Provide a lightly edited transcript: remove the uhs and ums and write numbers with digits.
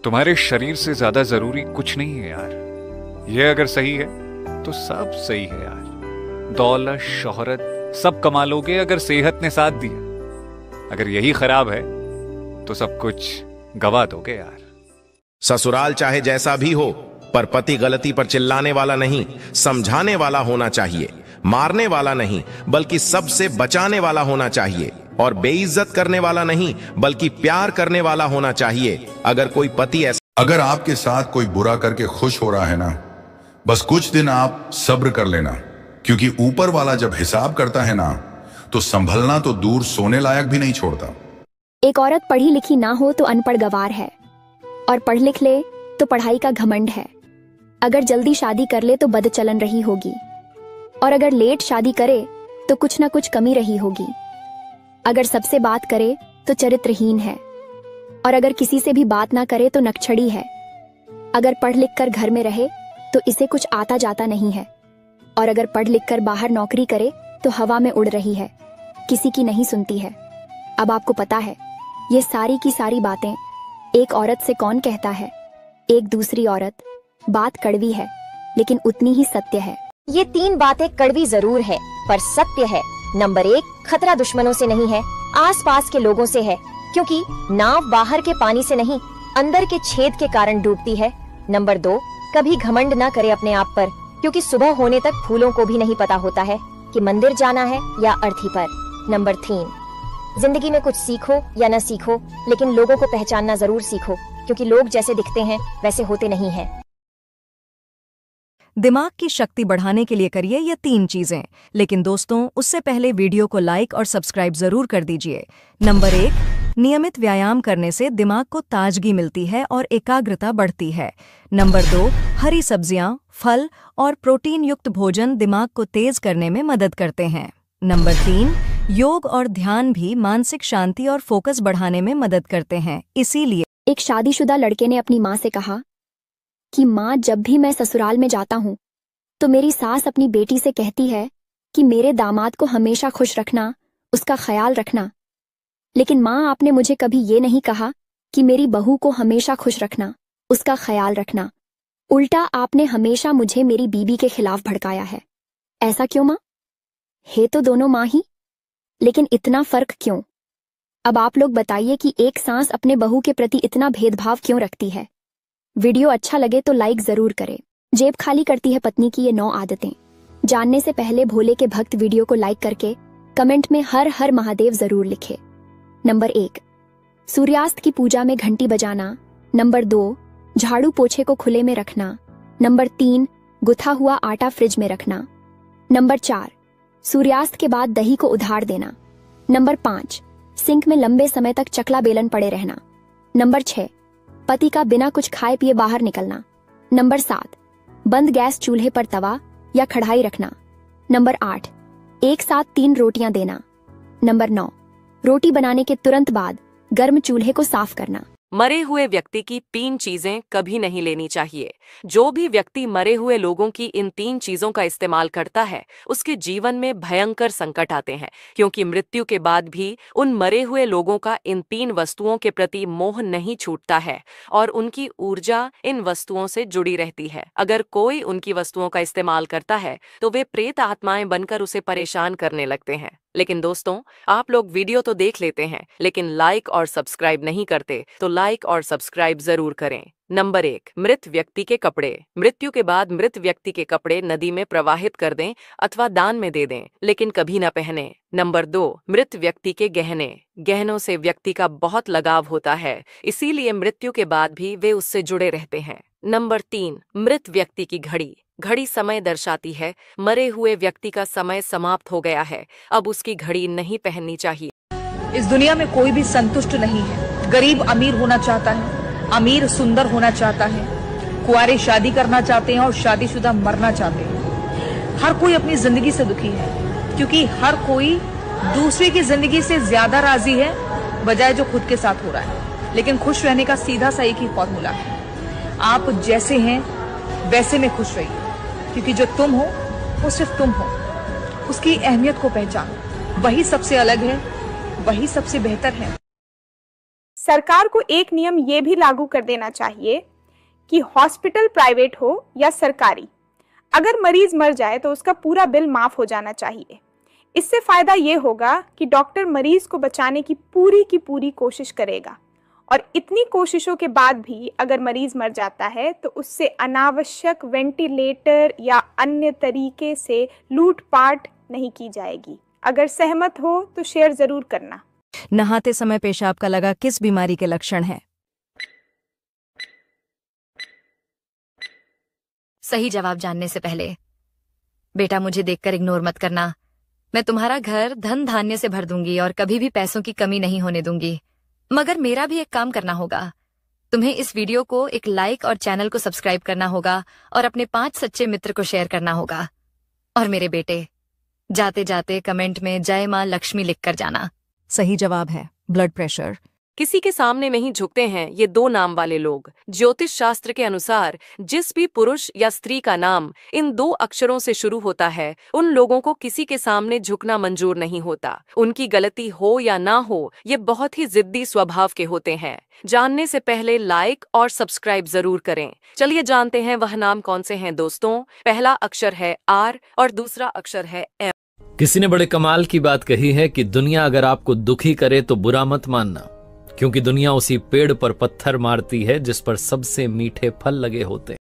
तुम्हारे शरीर से ज्यादा जरूरी कुछ नहीं है यार। ये अगर सही है तो सब सही है यार। दौलत शोहरत सब कमा लोगे अगर सेहत ने साथ दिया। अगर यही खराब है तो सब कुछ गवा दोगे यार। ससुराल चाहे जैसा भी हो, पर पति गलती पर चिल्लाने वाला नहीं, समझाने वाला होना चाहिए। मारने वाला नहीं बल्कि सबसे बचाने वाला होना चाहिए। और बेइज्जत करने वाला नहीं बल्कि प्यार करने वाला होना चाहिए। अगर कोई पति ऐसा अगर आपके साथ कोई बुरा करके खुश हो रहा है ना, बस कुछ दिन आप सब्र कर लेना, क्योंकि ऊपर वाला जब हिसाब करता है ना, तो संभलना तो दूर सोने लायक भी नहीं छोड़ता। एक औरत पढ़ी लिखी ना हो तो अनपढ़ गवार है, और पढ़ लिख ले तो पढ़ाई का घमंड है। अगर जल्दी शादी कर ले तो बद चलन रही होगी, और अगर लेट शादी करे तो कुछ ना कुछ कमी रही होगी। अगर सबसे बात करे तो चरित्रहीन है, और अगर किसी से भी बात ना करे तो नकछड़ी है। अगर पढ़ लिख कर घर में रहे तो इसे कुछ आता जाता नहीं है, और अगर पढ़ लिख कर बाहर नौकरी करे तो हवा में उड़ रही है, किसी की नहीं सुनती है। अब आपको पता है ये सारी की सारी बातें एक औरत से कौन कहता है? एक दूसरी औरत। बात कड़वी है लेकिन उतनी ही सत्य है। ये 3 बातें कड़वी जरूर है पर सत्य है। नंबर 1, खतरा दुश्मनों से नहीं है, आसपास के लोगों से है, क्योंकि नाव बाहर के पानी से नहीं अंदर के छेद के कारण डूबती है। नंबर 2, कभी घमंड ना करे अपने आप पर, क्योंकि सुबह होने तक फूलों को भी नहीं पता होता है कि मंदिर जाना है या अर्थी पर। नंबर 3, जिंदगी में कुछ सीखो या न सीखो, लेकिन लोगों को पहचानना जरूर सीखो, क्योंकि लोग जैसे दिखते हैं वैसे होते नहीं हैं। दिमाग की शक्ति बढ़ाने के लिए करिए ये 3 चीजें, लेकिन दोस्तों उससे पहले वीडियो को लाइक और सब्सक्राइब जरूर कर दीजिए। नंबर 1, नियमित व्यायाम करने से दिमाग को ताजगी मिलती है और एकाग्रता बढ़ती है। नंबर 2, हरी सब्जियां, फल और प्रोटीन युक्त भोजन दिमाग को तेज करने में मदद करते हैं। नंबर 3, योग और ध्यान भी मानसिक शांति और फोकस बढ़ाने में मदद करते हैं। इसीलिए एक शादीशुदा लड़के ने अपनी माँ से कहा कि माँ, जब भी मैं ससुराल में जाता हूँ तो मेरी सास अपनी बेटी से कहती है कि मेरे दामाद को हमेशा खुश रखना, उसका ख्याल रखना। लेकिन माँ, आपने मुझे कभी ये नहीं कहा कि मेरी बहू को हमेशा खुश रखना, उसका ख्याल रखना। उल्टा आपने हमेशा मुझे मेरी बीबी के खिलाफ भड़काया है। ऐसा क्यों माँ? है तो दोनों माँ ही, लेकिन इतना फर्क क्यों? अब आप लोग बताइए कि एक सास अपने बहू के प्रति इतना भेदभाव क्यों रखती है? वीडियो अच्छा लगे तो लाइक जरूर करें। जेब खाली करती है पत्नी की ये 9 आदतें। जानने से पहले भोले के भक्त वीडियो को लाइक करके कमेंट में हर हर महादेव जरूर लिखे। नंबर 1, सूर्यास्त की पूजा में घंटी बजाना। नंबर 2, झाड़ू पोछे को खुले में रखना। नंबर 3, गुथा हुआ आटा फ्रिज में रखना। नंबर 4, सूर्यास्त के बाद दही को उधार देना। नंबर 5, सिंक में लंबे समय तक चकला बेलन पड़े रहना। नंबर 6, पति का बिना कुछ खाए पिए बाहर निकलना। नंबर 7, बंद गैस चूल्हे पर तवा या कढ़ाई रखना। नंबर 8, एक साथ 3 रोटियां देना। नंबर 9, रोटी बनाने के तुरंत बाद गर्म चूल्हे को साफ करना। मरे हुए व्यक्ति की 3 चीजें कभी नहीं लेनी चाहिए। जो भी व्यक्ति मरे हुए लोगों की इन 3 चीजों का इस्तेमाल करता है उसके जीवन में भयंकर संकट आते हैं, क्योंकि मृत्यु के बाद भी उन मरे हुए लोगों का इन 3 वस्तुओं के प्रति मोह नहीं छूटता है और उनकी ऊर्जा इन वस्तुओं से जुड़ी रहती है। अगर कोई उनकी वस्तुओं का इस्तेमाल करता है तो वे प्रेत आत्माएं बनकर उसे परेशान करने लगते हैं। लेकिन दोस्तों, आप लोग वीडियो तो देख लेते हैं लेकिन लाइक और सब्सक्राइब नहीं करते, तो लाइक और सब्सक्राइब जरूर करें। नंबर 1, मृत व्यक्ति के कपड़े। मृत्यु के बाद मृत व्यक्ति के कपड़े नदी में प्रवाहित कर दें अथवा दान में दे दें, लेकिन कभी न पहने। नंबर 2, मृत व्यक्ति के गहने। गहनों से व्यक्ति का बहुत लगाव होता है, इसीलिए मृत्यु के बाद भी वे उससे जुड़े रहते हैं। नंबर 3, मृत व्यक्ति की घड़ी। घड़ी समय दर्शाती है, मरे हुए व्यक्ति का समय समाप्त हो गया है, अब उसकी घड़ी नहीं पहननी चाहिए। इस दुनिया में कोई भी संतुष्ट नहीं है। गरीब अमीर होना चाहता है, अमीर सुंदर होना चाहता है, कुंवारे शादी करना चाहते हैं और शादीशुदा मरना चाहते हैं। हर कोई अपनी जिंदगी से दुखी है, क्योंकि हर कोई दूसरे की जिंदगी से ज्यादा राजी है बजाय जो खुद के साथ हो रहा है। लेकिन खुश रहने का सीधा सा एक ही फॉर्मूला है, आप जैसे हैं वैसे में खुश रहिए, क्योंकि जो तुम हो वो सिर्फ तुम हो। उसकी अहमियत को पहचानो, वही सबसे अलग है, वही सबसे बेहतर है। सरकार को एक नियम ये भी लागू कर देना चाहिए कि हॉस्पिटल प्राइवेट हो या सरकारी, अगर मरीज मर जाए तो उसका पूरा बिल माफ हो जाना चाहिए। इससे फायदा ये होगा कि डॉक्टर मरीज को बचाने की पूरी कोशिश करेगा, और इतनी कोशिशों के बाद भी अगर मरीज मर जाता है तो उससे अनावश्यक वेंटिलेटर या अन्य तरीके से लूटपाट नहीं की जाएगी। अगर सहमत हो तो शेयर जरूर करना। नहाते समय पेशाब का लगा किस बीमारी के लक्षण है? सही जवाब जानने से पहले बेटा मुझे देखकर इग्नोर मत करना। मैं तुम्हारा घर धन धान्य से भर दूंगी और कभी भी पैसों की कमी नहीं होने दूंगी। मगर मेरा भी एक काम करना होगा। तुम्हें इस वीडियो को एक लाइक और चैनल को सब्सक्राइब करना होगा और अपने 5 सच्चे मित्र को शेयर करना होगा। और मेरे बेटे, जाते जाते कमेंट में जय मां लक्ष्मी लिखकर जाना। सही जवाब है ब्लड प्रेशर। किसी के सामने नहीं झुकते हैं ये 2 नाम वाले लोग। ज्योतिष शास्त्र के अनुसार जिस भी पुरुष या स्त्री का नाम इन 2 अक्षरों से शुरू होता है, उन लोगों को किसी के सामने झुकना मंजूर नहीं होता। उनकी गलती हो या ना हो, ये बहुत ही जिद्दी स्वभाव के होते हैं। जानने से पहले लाइक और सब्सक्राइब जरूर करें। चलिए जानते हैं वह नाम कौन से हैं दोस्तों। पहला अक्षर है आर और दूसरा अक्षर है एम। किसी ने बड़े कमाल की बात कही है कि दुनिया अगर आपको दुखी करे तो बुरा मत मानना, क्योंकि दुनिया उसी पेड़ पर पत्थर मारती है जिस पर सबसे मीठे फल लगे होते हैं।